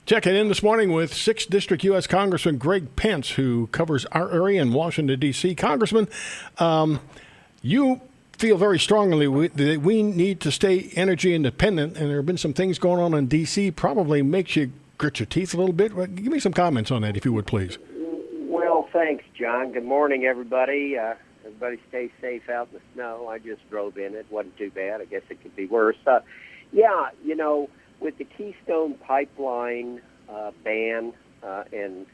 Checking in this morning with 6th District U.S. Congressman Greg Pence, who covers our area in Washington, D.C. Congressman, you feel very strongly that we need to stay energy independent, and there have been some things going on in D.C. probably makes you grit your teeth a little bit. Give me some comments on that, if you would, please. Well, thanks, John. Good morning, everybody. Everybody stay safe out in the snow. I just drove in. It wasn't too bad. I guess it could be worse. With the Keystone Pipeline ban and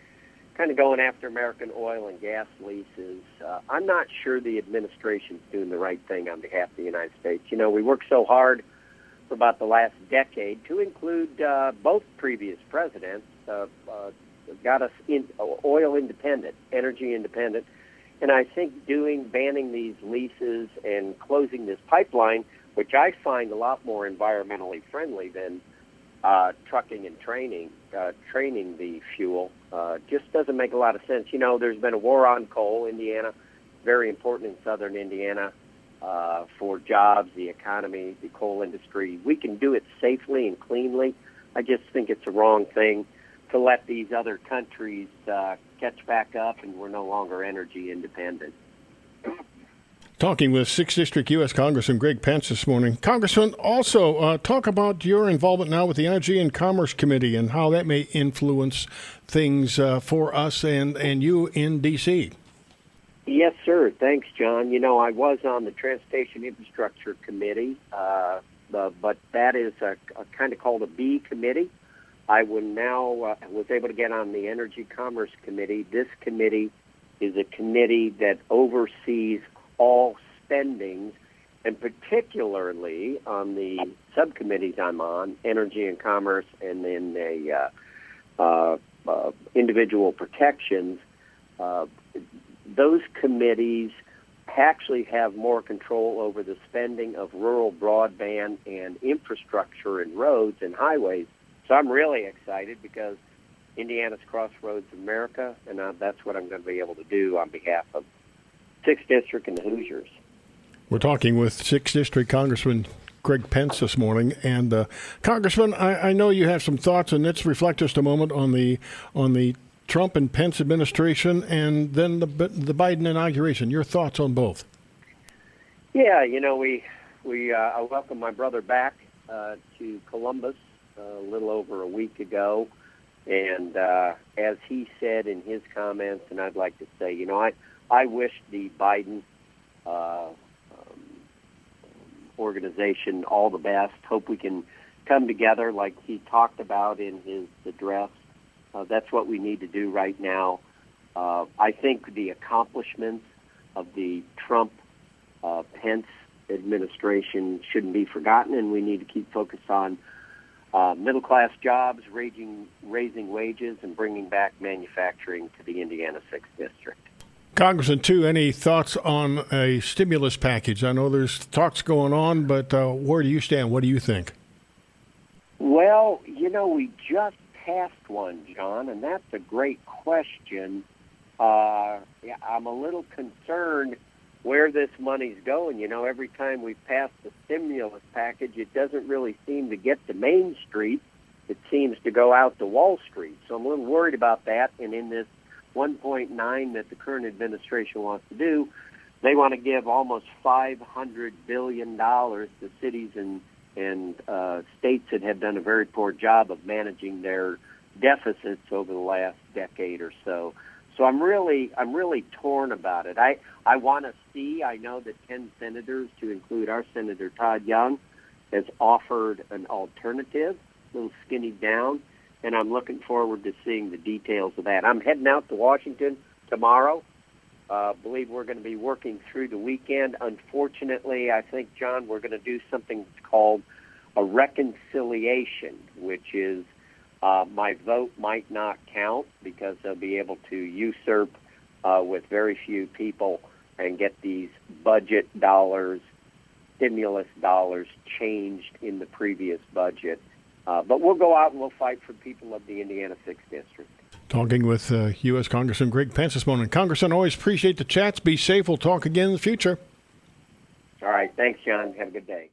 kind of going after American oil and gas leases, I'm not sure the administration's doing the right thing on behalf of the United States. You know, we worked so hard for about the last decade to include both previous presidents, got us oil independent, energy independent. And I think banning these leases and closing this pipeline, which I find a lot more environmentally friendly than trucking and training the fuel, just doesn't make a lot of sense. You know, there's been a war on coal, Indiana, very important in southern Indiana for jobs, the economy, the coal industry. We can do it safely and cleanly. I just think it's the wrong thing to let these other countries catch back up, and we're no longer energy independent. Talking with 6th District U.S. Congressman Greg Pence this morning. Congressman, also talk about your involvement now with the Energy and Commerce Committee and how that may influence things for us and you in D.C. Yes, sir. Thanks, John. You know, I was on the Transportation Infrastructure Committee, but that is a kind of called a B committee. I was able to get on the Energy Commerce Committee. This committee is a committee that oversees all spending, and particularly on the subcommittees I'm on, Energy and Commerce, and then the individual protections. Those committees actually have more control over the spending of rural broadband and infrastructure and roads and highways. So I'm really excited because Indiana's Crossroads of America, and that's what I'm going to be able to do on behalf of 6th District and the Hoosiers. We're talking with 6th District Congressman Greg Pence this morning. And Congressman, I know you have some thoughts, and let's reflect just a moment on the Trump and Pence administration and then the Biden inauguration. Your thoughts on both? Yeah, you know, I welcomed my brother back to Columbus a little over a week ago. And as he said in his comments, and I'd like to say, you know, I wish the Biden organization all the best. Hope we can come together like he talked about in his address. That's what we need to do right now. I think the accomplishments of the Trump-Pence administration shouldn't be forgotten, and we need to keep focused on middle-class jobs, raising wages, and bringing back manufacturing to the Indiana 6th District. Congressman, too, any thoughts on a stimulus package? I know there's talks going on, but where do you stand? What do you think? Well, you know, we just passed one, John, and that's a great question. I'm a little concerned where this money's going. You know, every time we've passed the stimulus package, it doesn't really seem to get to Main Street. It seems to go out to Wall Street. So I'm a little worried about that. And in this 1.9 that the current administration wants to do, they want to give almost $500 billion to cities and states that have done a very poor job of managing their deficits over the last decade or so. So I'm really torn about it. I want to see, I know that 10 senators, to include our Senator Todd Young, has offered an alternative, a little skinny down, and I'm looking forward to seeing the details of that. I'm heading out to Washington tomorrow. Believe we're going to be working through the weekend. Unfortunately, I think, John, we're going to do something that's called a reconciliation, which is my vote might not count because they'll be able to usurp with very few people and get these budget dollars, stimulus dollars changed in the previous budget. But we'll go out and we'll fight for people of the Indiana 6th District. Talking with U.S. Congressman Greg Pence this morning. Congressman, always appreciate the chats. Be safe. We'll talk again in the future. All right. Thanks, John. Have a good day.